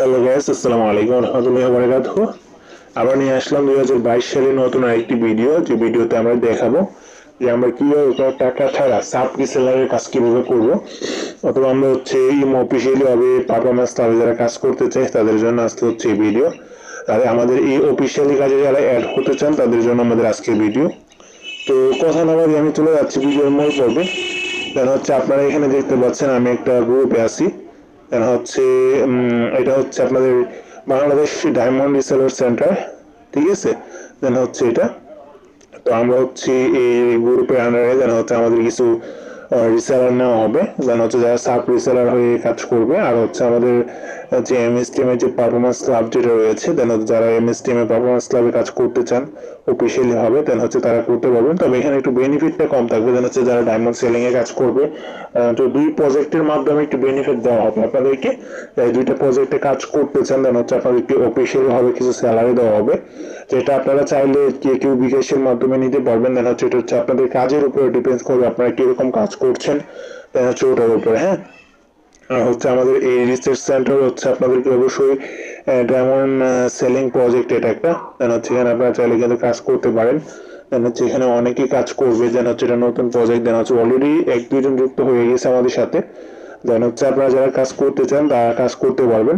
Hello guys, আসসালামু আলাইকুম ওয়া রাহমাতুল্লাহি ওয়া বারাকাতুহু। আবার নিয়ে আসলাম 2022 সালের নতুন আরেকটি ভিডিও, যে ভিডিওতে আমরা দেখাবো যে আমরা কিভাবে কোনো টাকা ছাড়া সাব রিসেলারের কাজ কিভাবে করব, অথবা আমরা হচ্ছে অফিসিয়ালি ভাবে পারফরম্যান্স ক্লাবে যারা কাজ করতে চাই তাদের জন্য আজকে হচ্ছে এই ভিডিও। তাহলে আমাদের এই অফিসিয়ালি কাজে যারা অ্যাড হতে চান তাদের জন্য আমাদের আজকের ভিডিও। তো কথা না বাড়িয়ে আমি চলে যাচ্ছি ভিডিওর মূল পর্বে। দেন হচ্ছে আপনারা এখানে দেখতে পাচ্ছেন আমি একটা গ্রুপে আছি। দেন হচ্ছে এটা হচ্ছে আপনাদের বাংলাদেশ ডায়মন্ড রিসেলার সেন্টার, ঠিক আছে। দেন হচ্ছে এটা, তো আমরা হচ্ছে এই গ্রুপের আন্ডারে দেন হচ্ছে আমাদের কিছু রিসেলার নেওয়া হবে। দেন হচ্ছে যারা সাব রিসেলার হয়ে কাজ করবে, আর হচ্ছে আমাদের যে এমএসটিএম এর যে পারফরম্যান্স ক্লাব যেটা রয়েছে, দেন হচ্ছে যারা এমএসটিএম এর পারফরম্যান্স ক্লাবে কাজ করতে চান অফিসিয়ালি হবে, দেন হচ্ছে তারা করতে পারবেন। তবে এখানে একটু বেনিফিটটা কম থাকবে। দেন হচ্ছে যারা ডায়মন্ড সেলিং এ কাজ করবে, তো দুই প্রজেক্টের মাধ্যমে একটু বেনিফিট দেওয়া হবে আপনাদেরকে। দুইটা প্রজেক্টে কাজ করতে চান, দেন হচ্ছে আপনাদেরকে অফিসিয়ালি ভাবে কিছু স্যালারি দেওয়া হবে, যেটা আপনারা চাইলে কেউ বিকাশের মাধ্যমে নিতে পারবেন। দেন হচ্ছে এটা হচ্ছে আপনাদের কাজের উপরে ডিপেন্ড করবে, আপনারা কিরকম কাজ করছেন দেন হচ্ছে ওটার উপরে। হ্যাঁ, আর হচ্ছে আমাদের এই রিসার্চ সেন্টার হচ্ছে আপনাদেরকে অবশ্যই ডায়মন্ড সেলিং প্রজেক্ট, এটা একটা। দেন হচ্ছে এখানে আপনারা চাইলে কিন্তু কাজ করতে পারেন। দেন হচ্ছে এখানে অনেকেই কাজ করবে। দেন হচ্ছে এটা নতুন প্রজেক্ট। দেন হচ্ছে অলরেডি 1-2 জন যুক্ত হয়ে গেছে আমাদের সাথে। দেন হচ্ছে আপনারা যারা কাজ করতে চান তারা কাজ করতে পারবেন।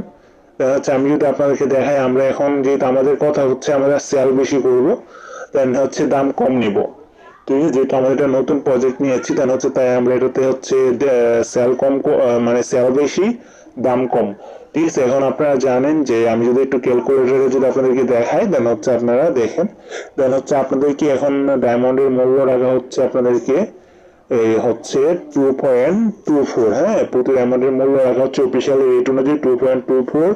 দেন হচ্ছে আমি যদি আপনাদেরকে দেখাই, আমরা এখন যেহেতু আমাদের কথা হচ্ছে আমরা সেল বেশি করব, দেন হচ্ছে দাম কম নিব, ঠিক আছে। যেহেতু আমাদের একটা নতুন প্রজেক্ট নিয়েছি, দেন হচ্ছে তাই আমরা এটাতে হচ্ছে সেল কম, মানে সেল বেশি দাম কম, ঠিক আছে। এখন আপনারা জানেন যে আমি যদি একটু ক্যালকুলেটরে যদি আপনাদেরকে দেখাই, দেন হচ্ছে আপনারা দেখেন। দেন হচ্ছে আপনাদেরকে এখন ডায়মন্ডের মূল্য রাখা হচ্ছে আপনাদেরকে এই হচ্ছে 2.24। হ্যাঁ, প্রতি ডায়মন্ডের মূল্য রাখা হচ্ছে অফিসিয়াল রেট অনুযায়ী 2.24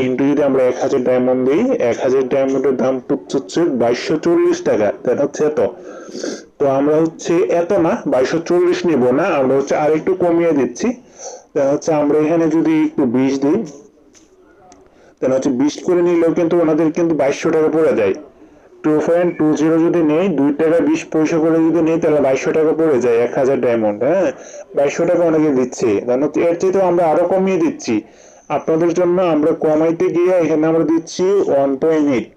ইন্টু যদি আমরা 1000 ডায়মন্ড দিই, 1000 ডায়মন্ডের দাম হচ্ছে 2240 টাকা। দেন হচ্ছে এত। তো আমরা হচ্ছে এত না, 2240 নিব না, আমরা হচ্ছে আর একটু কমিয়ে দিচ্ছি। দেন হচ্ছে আমরা এখানে যদি একটু 20 দিই, দেন হচ্ছে 20 করে নিলেও কিন্তু ওনাদের কিন্তু 2200 টাকা পড়ে যায়। 2.20 যদি নেই, 2 টাকা 20 পয়সা করে যদি নেই, তাহলে 2200 টাকা পড়ে যায় 1000 ডায়মন্ড। হ্যাঁ, 2200 টাকা অনেকে দিচ্ছে। এর চেয়ে তো আমরা আরো কমিয়ে দিচ্ছি আপনাদের জন্য। আমরা কমাইতে গিয়ে এখানে আমরা দিচ্ছি 1.8,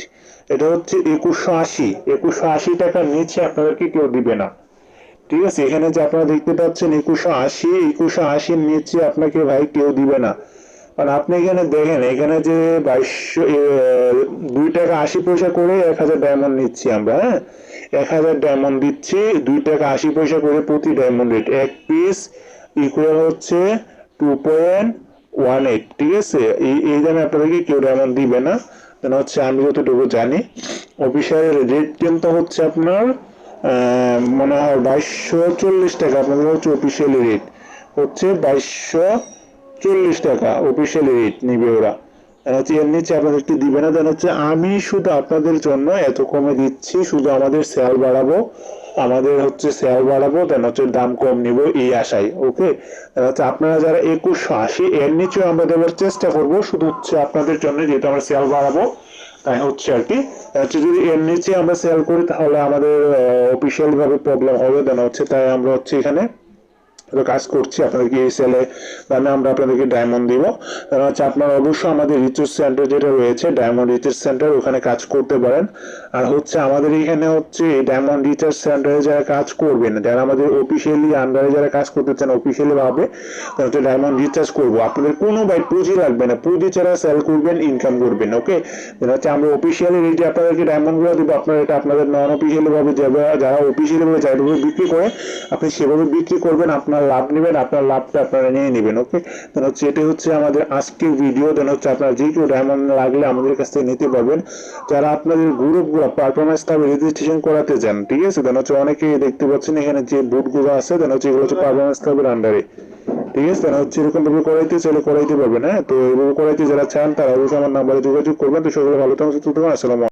এটা হচ্ছে 2180 টাকার নিচে আপনাদেরকে কেউ দিবে না, ঠিক আছে। এখানে যে আপনারা দেখতে পাচ্ছেন 2180 নিচে আপনাকে ভাই কেউ দিবে না। কারণ আপনি এখানে দেখেন, এখানে যে 2 টাকা 80 পয়সা করে 1000 ডায়মন্ড নিচ্ছি আমরা। হ্যাঁ, 1000 ডায়মন্ড দিচ্ছি 2 টাকা 80 পয়সা করে প্রতি ডায়মন্ড রেট। এক পিস ইকুয়াল হচ্ছে 2.18, ঠিক আছে। এই দামে আপনাদেরকে কেউ ডায়মন্ড দিবে না। দেন হচ্ছে আমি যতটুকু জানি অফিসিয়াল রেট কিন্তু হচ্ছে আপনার মনে হয় 2240 টাকা। আপনাদের হচ্ছে অফিসিয়ালি রেট হচ্ছে 2240 টাকা অফিসিয়ালি রেট নিবে ওরা। হচ্ছে এর নিচে আপনাদেরকে দিবে না। দেন হচ্ছে আমি শুধু আপনাদের জন্য এত কমে দিচ্ছি, শুধু আমাদের সেল বাড়াবো, দেন হচ্ছে দাম কম নিব এই আশায়। ওকে, হচ্ছে আপনারা যারা 2180 এর নিচে আমরা দেওয়ার চেষ্টা করব, শুধু হচ্ছে আপনাদের জন্য, যেহেতু আমরা সেল বাড়াবো তাই হচ্ছে আর কি। হচ্ছে যদি এর নিচে আমরা সেল করি তাহলে আমাদের অফিসিয়াল ভাবে প্রবলেম হবে। দেন হচ্ছে তাই আমরা হচ্ছে এখানে কাজ করছি আপনাদেরকে এই সেলে দামে আমরা আপনাদেরকে ডায়মন্ড দিব। কারণ হচ্ছে আপনারা অবশ্যই আমাদের রিসার্চ সেন্টার যেটা রয়েছে ডায়মন্ড রিসার্চ সেন্টার, ওখানে কাজ করতে পারেন। আর হচ্ছে আমাদের এখানে হচ্ছে ডায়মন্ড রিসার্চ সেন্টারে যারা কাজ করবেন, যারা আমাদের অফিসিয়ালি আন্ডারে যারা কাজ করতে চান অফিসিয়ালি ভাবে, হচ্ছে ডায়মন্ড রিচার্জ করবো, আপনাদের কোনো ভাই পুঁজি লাগবে না, পুঁজি ছাড়া সেল করবেন, ইনকাম করবেন। ওকে, হচ্ছে আমরা অফিসিয়ালি রেটে আপনাদেরকে ডায়মন্ড গুলো দিব। আপনারা এটা আপনাদের নন অফিসিয়ালি ভাবে যারা অফিসিয়ালি ভাবে যেভাবে বিক্রি করে আপনি সেভাবে বিক্রি করবেন, আপনার লাভ নেবেন, আপনার লাভটা আপনারা নিয়ে নেবেন। ওকে, দেন হচ্ছে এটা হচ্ছে আমাদের আজকের ভিডিও। দেন হচ্ছে আপনারা যে কেউ ডায়মন্ড লাগলে আমাদের কাছ থেকে নিতে পারবেন, যারা আপনাদের গ্রুপগুলো পারফরমেন্স ক্লাবে রেজিস্ট্রেশন করাতে চান, ঠিক আছে। দেন হচ্ছে অনেকে দেখতে পাচ্ছেন এখানে যে বুটগুলো আছে, দেন হচ্ছে এগুলো হচ্ছে পারফরমেন্স ক্লাবের আন্ডারে, ঠিক আছে। দেন হচ্ছে এরকম ভাবে করাইতে চাইলে করাইতে পারবেন। হ্যাঁ, তো এইভাবে করাইতে যারা চান তারা অবশ্যই আমার নাম্বারে যোগাযোগ করবেন। তো সকলে ভালো থাকুন, সুস্থ থাকুন। আসসালামু আলাইকুম।